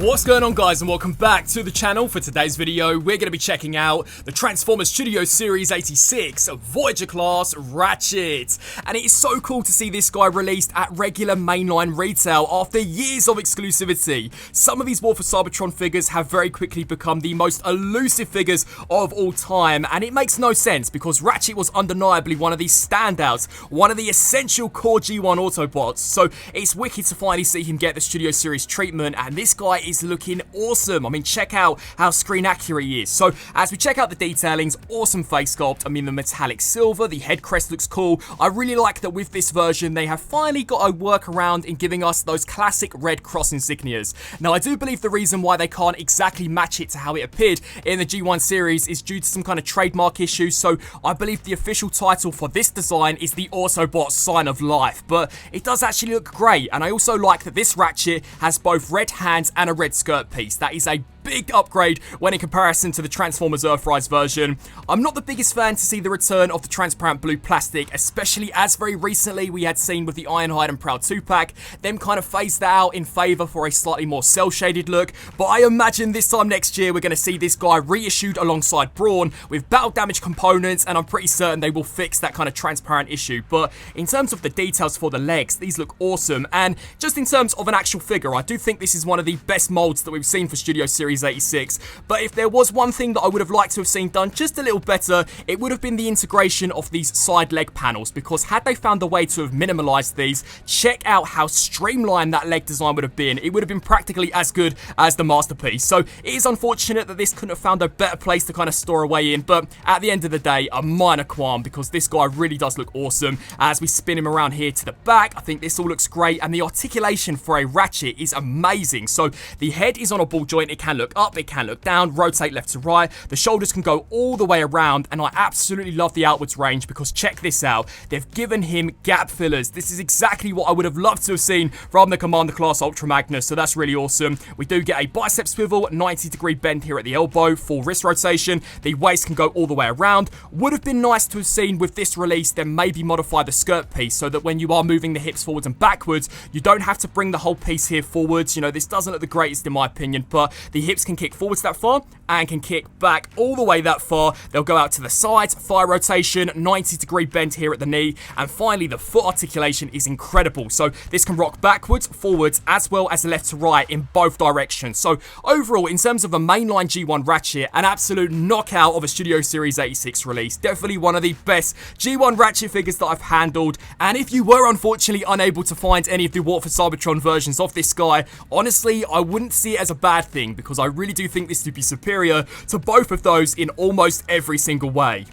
What's going on, guys, and welcome back to the channel. For today's video, we're going to be checking out the Transformers Studio Series 86 Voyager class Ratchet. And it is so cool to see this guy released at regular mainline retail after years of exclusivity. Some of these War for Cybertron figures have very quickly become the most elusive figures of all time, and it makes no sense because Ratchet was undeniably one of these standouts, one of the essential core G1 Autobots. So it's wicked to finally see him get the Studio Series treatment, and this guy is looking awesome. I mean, check out how screen accurate he is. So as we check out the detailings, awesome face sculpt. I mean, the metallic silver, the head crest looks cool. I really like that with this version they have finally got a workaround in giving us those classic red cross insignias. Now, I do believe the reason why they can't exactly match it to how it appeared in the G1 series is due to some kind of trademark issues. So I believe the official title for this design is the Autobot Sign of Life, but it does actually look great. And I also like that this Ratchet has both red hands and a red skirt piece. That is a big upgrade when in comparison to the Transformers Earthrise version. I'm not the biggest fan to see the return of the transparent blue plastic, especially as very recently we had seen with the Ironhide and Proud 2-pack, them kind of phased that out in favour for a slightly more cel-shaded look, but I imagine this time next year we're going to see this guy reissued alongside Brawn with battle damage components, and I'm pretty certain they will fix that kind of transparent issue. But in terms of the details for the legs, these look awesome, and just in terms of an actual figure, I do think this is one of the best molds that we've seen for Studio Series 86, but if there was one thing that I would have liked to have seen done just a little better, it would have been the integration of these side leg panels, because had they found a way to have minimalized these, check out how streamlined that leg design would have been. It would have been practically as good as the masterpiece. So it is unfortunate that this couldn't have found a better place to kind of store away in, but at the end of the day, a minor qualm, because this guy really does look awesome. As we spin him around here to the back, I think this all looks great, and the articulation for a Ratchet is amazing. So the head is on a ball joint, it can look up, it can look down, rotate left to right, the shoulders can go all the way around, and I absolutely love the outwards range because check this out, they've given him gap fillers. This is exactly what I would have loved to have seen from the Commander class Ultra Magnus, so that's really awesome. We do get a bicep swivel, 90-degree bend here at the elbow, full wrist rotation, the waist can go all the way around. Would have been nice to have seen with this release then maybe modify the skirt piece so that when you are moving the hips forwards and backwards, you don't have to bring the whole piece here forwards. You know, this doesn't look the greatest in my opinion, but the hips can kick forwards that far and can kick back all the way that far. They'll go out to the sides, thigh rotation, 90-degree bend here at the knee, and finally the foot articulation is incredible. So this can rock backwards, forwards, as well as left to right in both directions. So overall, in terms of a mainline G1 Ratchet, an absolute knockout of a Studio Series 86 release. Definitely one of the best G1 Ratchet figures that I've handled, and if you were unfortunately unable to find any of the War for Cybertron versions of this guy, honestly, I wouldn't see it as a bad thing, because I really do think this to be superior to both of those in almost every single way.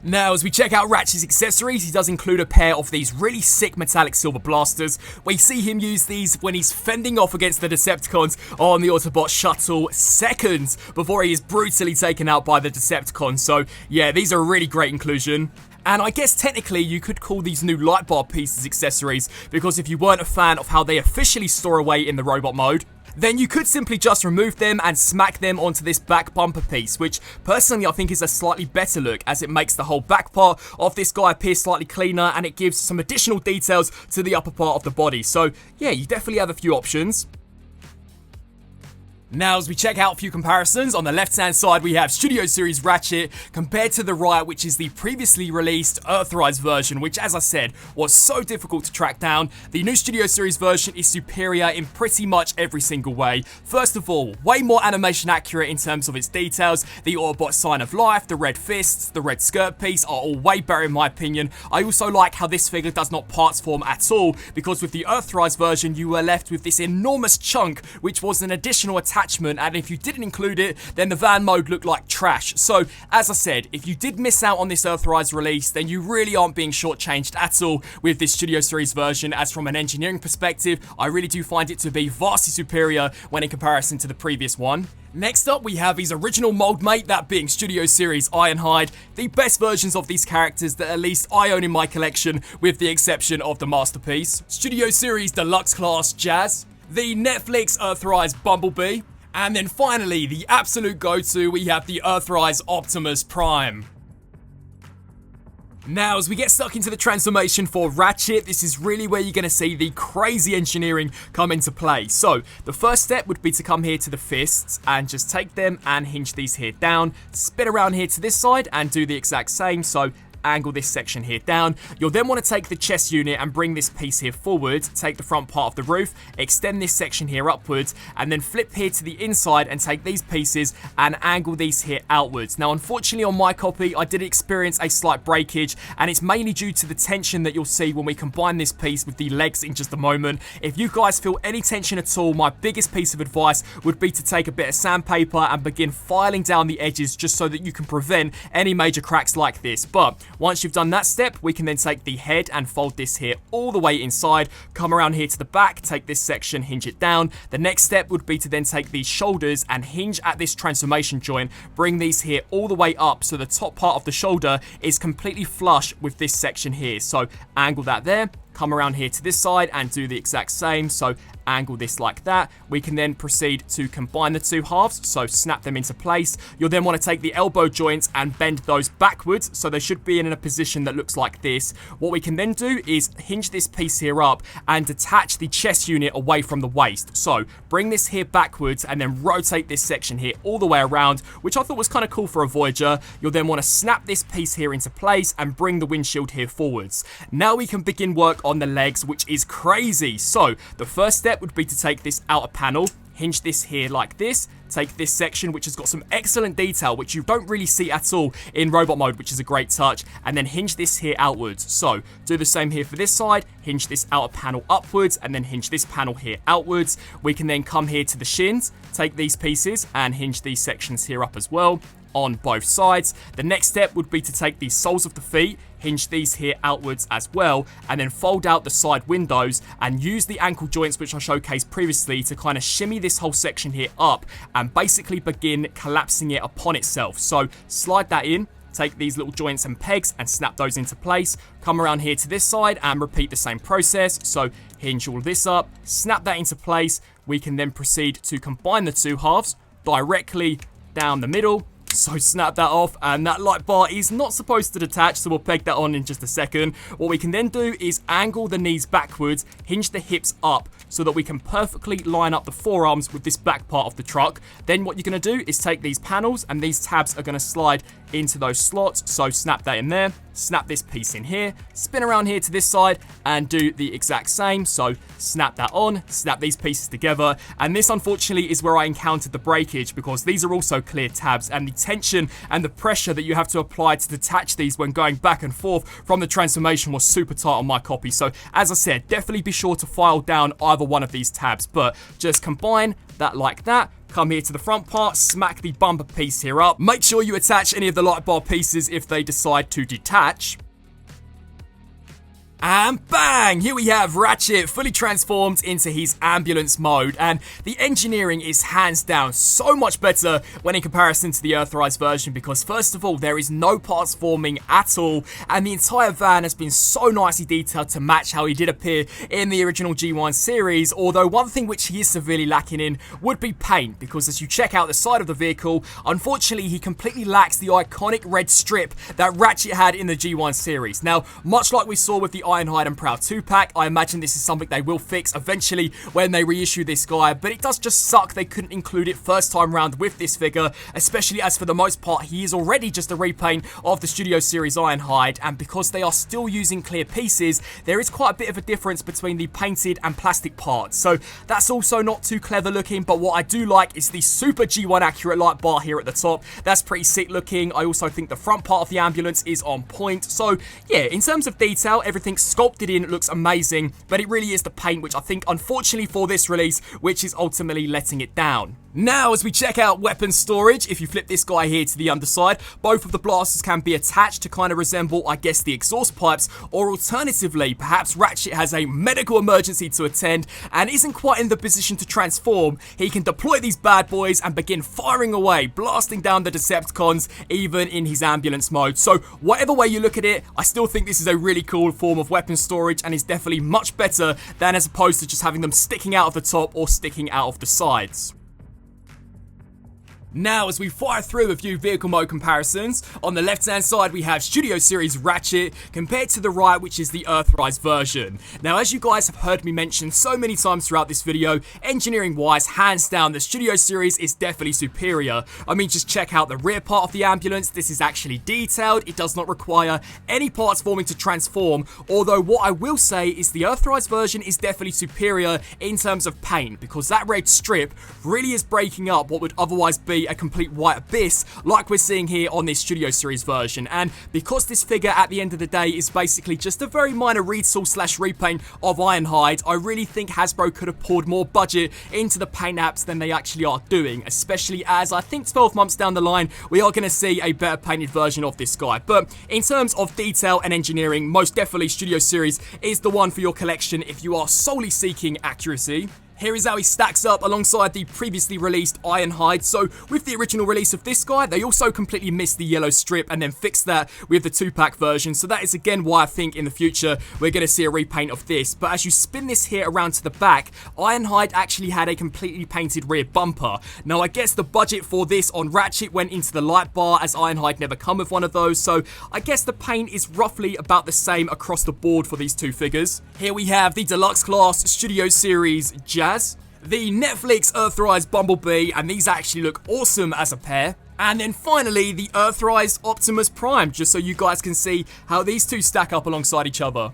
Now, as we check out Ratchet's accessories, he does include a pair of these really sick metallic silver blasters. We see him use these when he's fending off against the Decepticons on the Autobot shuttle seconds before he is brutally taken out by the Decepticons. So yeah, these are a really great inclusion. And I guess technically you could call these new light bar pieces accessories, because if you weren't a fan of how they officially store away in the robot mode, then you could simply just remove them and smack them onto this back bumper piece, which personally I think is a slightly better look, as it makes the whole back part of this guy appear slightly cleaner, and it gives some additional details to the upper part of the body. So yeah, you definitely have a few options. Now, as we check out a few comparisons, on the left-hand side we have Studio Series Ratchet compared to the right, which is the previously released Earthrise version, which, as I said, was so difficult to track down. The new Studio Series version is superior in pretty much every single way. First of all, way more animation accurate in terms of its details. The Autobot Sign of Life, the red fists, the red skirt piece are all way better in my opinion. I also like how this figure does not parts form at all, because with the Earthrise version you were left with this enormous chunk, which was an additional attachment, and if you didn't include it, then the van mode looked like trash. So, as I said, if you did miss out on this Earthrise release, then you really aren't being shortchanged at all with this Studio Series version, as from an engineering perspective, I really do find it to be vastly superior when in comparison to the previous one. Next up, we have his original mold mate, that being Studio Series Ironhide, the best versions of these characters that at least I own in my collection, with the exception of the masterpiece. Studio Series Deluxe Class Jazz, the Netflix Earthrise Bumblebee, and then finally, the absolute go-to, we have the Earthrise Optimus Prime. Now, as we get stuck into the transformation for Ratchet, this is really where you're going to see the crazy engineering come into play. So, the first step would be to come here to the fists and just take them and hinge these here down, spin around here to this side and do the exact same. So, angle this section here down. You'll then want to take the chest unit and bring this piece here forward, take the front part of the roof, extend this section here upwards, and then flip here to the inside and take these pieces and angle these here outwards. Now, unfortunately on my copy, I did experience a slight breakage, and it's mainly due to the tension that you'll see when we combine this piece with the legs in just a moment. If you guys feel any tension at all, my biggest piece of advice would be to take a bit of sandpaper and begin filing down the edges just so that you can prevent any major cracks like this. But once you've done that step, we can then take the head and fold this here all the way inside, come around here to the back, take this section, hinge it down. The next step would be to then take these shoulders and hinge at this transformation joint, bring these here all the way up so the top part of the shoulder is completely flush with this section here. So angle that there. Come around here to this side and do the exact same. So angle this like that. We can then proceed to combine the two halves, so snap them into place. You'll then want to take the elbow joints and bend those backwards, so they should be in a position that looks like this. What we can then do is hinge this piece here up and detach the chest unit away from the waist. So bring this here backwards and then rotate this section here all the way around, which I thought was kind of cool for a Voyager. You'll then want to snap this piece here into place and bring the windshield here forwards. Now we can begin work on the legs, which is crazy. So the first step would be to take this outer panel, hinge this here like this, take this section which has got some excellent detail which you don't really see at all in robot mode, which is a great touch, and then hinge this here outwards. So do the same here for this side, hinge this outer panel upwards and then hinge this panel here outwards. We can then come here to the shins, take these pieces and hinge these sections here up as well on both sides. The next step would be to take the soles of the feet, hinge these here outwards as well, and then fold out the side windows and use the ankle joints which I showcased previously to kind of shimmy this whole section here up and basically begin collapsing it upon itself. So slide that in, take these little joints and pegs and snap those into place. Come around here to this side and repeat the same process. So hinge all this up, snap that into place. We can then proceed to combine the two halves directly down the middle. So snap that off, and that light bar is not supposed to detach, so we'll peg that on in just a second. What we can then do is angle the knees backwards, hinge the hips up so that we can perfectly line up the forearms with this back part of the truck. Then what you're going to do is take these panels, and these tabs are going to slide into those slots, so snap that in there, snap this piece in here, spin around here to this side and do the exact same. So snap that on, snap these pieces together, and this unfortunately is where I encountered the breakage, because these are also clear tabs and the tension and the pressure that you have to apply to detach these when going back and forth from the transformation was super tight on my copy. So as I said, definitely be sure to file down either one of these tabs, but just combine that like that. Come here to the front part, smack the bumper piece here up. Make sure you attach any of the light bar pieces if they decide to detach. And bang! Here we have Ratchet fully transformed into his ambulance mode, and the engineering is hands down so much better when in comparison to the Earthrise version, because first of all, there is no parts forming at all, and the entire van has been so nicely detailed to match how he did appear in the original G1 series, although one thing which he is severely lacking in would be paint, because as you check out the side of the vehicle, unfortunately he completely lacks the iconic red strip that Ratchet had in the G1 series. Now, much like we saw with the Ironhide and Proud 2-pack, I imagine this is something they will fix eventually when they reissue this guy, but it does just suck they couldn't include it first time round with this figure, especially as for the most part he is already just a repaint of the Studio Series Ironhide, and because they are still using clear pieces, there is quite a bit of a difference between the painted and plastic parts, so that's also not too clever looking. But what I do like is the super G1 accurate light bar here at the top. That's pretty sick looking. I also think the front part of the ambulance is on point, so yeah, in terms of detail, everything's sculpted in, looks amazing, but it really is the paint which I think, unfortunately for this release, which is ultimately letting it down. Now, as we check out weapon storage, if you flip this guy here to the underside, both of the blasters can be attached to kind of resemble, I guess, the exhaust pipes, or alternatively, perhaps Ratchet has a medical emergency to attend and isn't quite in the position to transform. He can deploy these bad boys and begin firing away, blasting down the Decepticons, even in his ambulance mode. So, whatever way you look at it, I still think this is a really cool form of weapon storage and is definitely much better than as opposed to just having them sticking out of the top or sticking out of the sides. Now, as we fire through a few vehicle mode comparisons, on the left hand side we have Studio Series Ratchet compared to the right, which is the Earthrise version. Now, as you guys have heard me mention so many times throughout this video, engineering wise, hands down, the Studio Series is definitely superior. I mean, just check out the rear part of the ambulance. This is actually detailed. It does not require any parts forming to transform, although what I will say is the Earthrise version is definitely superior in terms of paint, because that red strip really is breaking up what would otherwise be a complete white abyss like we're seeing here on this Studio Series version. And because this figure at the end of the day is basically just a very minor retool / repaint of Ironhide, I really think Hasbro could have poured more budget into the paint apps than they actually are doing, especially as I think 12 months down the line we are going to see a better painted version of this guy. But in terms of detail and engineering, most definitely Studio Series is the one for your collection if you are solely seeking accuracy. Here is how he stacks up alongside the previously released Ironhide. So with the original release of this guy, they also completely missed the yellow strip and then fixed that with the 2-pack version. So that is again why I think in the future we're going to see a repaint of this. But as you spin this here around to the back, Ironhide actually had a completely painted rear bumper. Now I guess the budget for this on Ratchet went into the light bar, as Ironhide never come with one of those. So I guess the paint is roughly about the same across the board for these two figures. Here we have the Deluxe Class Studio Series Jazz, the Netflix Earthrise Bumblebee, and these actually look awesome as a pair. And then finally, the Earthrise Optimus Prime, just so you guys can see how these two stack up alongside each other.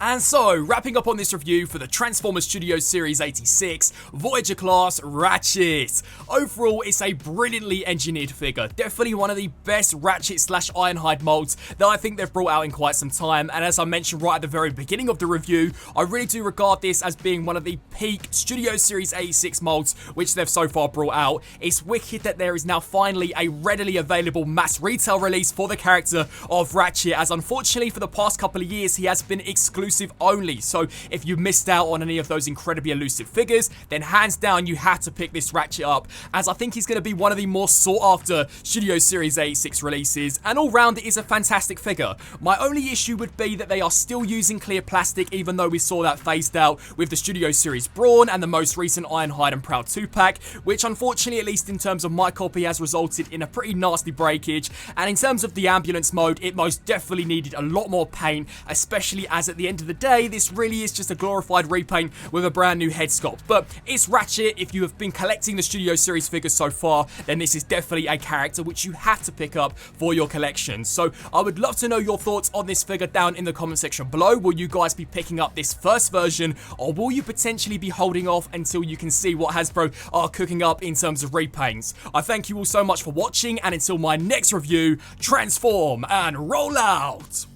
And so, wrapping up on this review for the Transformers Studio Series 86 Voyager class Ratchet. Overall, it's a brilliantly engineered figure. Definitely one of the best Ratchet / Ironhide molds that I think they've brought out in quite some time. And as I mentioned right at the very beginning of the review, I really do regard this as being one of the peak Studio Series 86 molds which they've so far brought out. It's wicked that there is now finally a readily available mass retail release for the character of Ratchet, as unfortunately for the past couple of years he has been exclusive only. So if you missed out on any of those incredibly elusive figures, then hands down you have to pick this Ratchet up, as I think he's going to be one of the more sought after Studio Series 86 releases, and all round it is a fantastic figure. My only issue would be that they are still using clear plastic, even though we saw that phased out with the Studio Series Brawn and the most recent Ironhide and Proud 2-pack, which unfortunately, at least in terms of my copy, has resulted in a pretty nasty breakage. And in terms of the ambulance mode, it most definitely needed a lot more paint, especially as at the end of the day, this really is just a glorified repaint with a brand new head sculpt. But it's Ratchet. If you have been collecting the Studio Series figures so far, then this is definitely a character which you have to pick up for your collection. So I would love to know your thoughts on this figure down in the comment section below. Will you guys be picking up this first version, or will you potentially be holding off until you can see what Hasbro are cooking up in terms of repaints? I thank you all so much for watching, and until my next review, transform and roll out!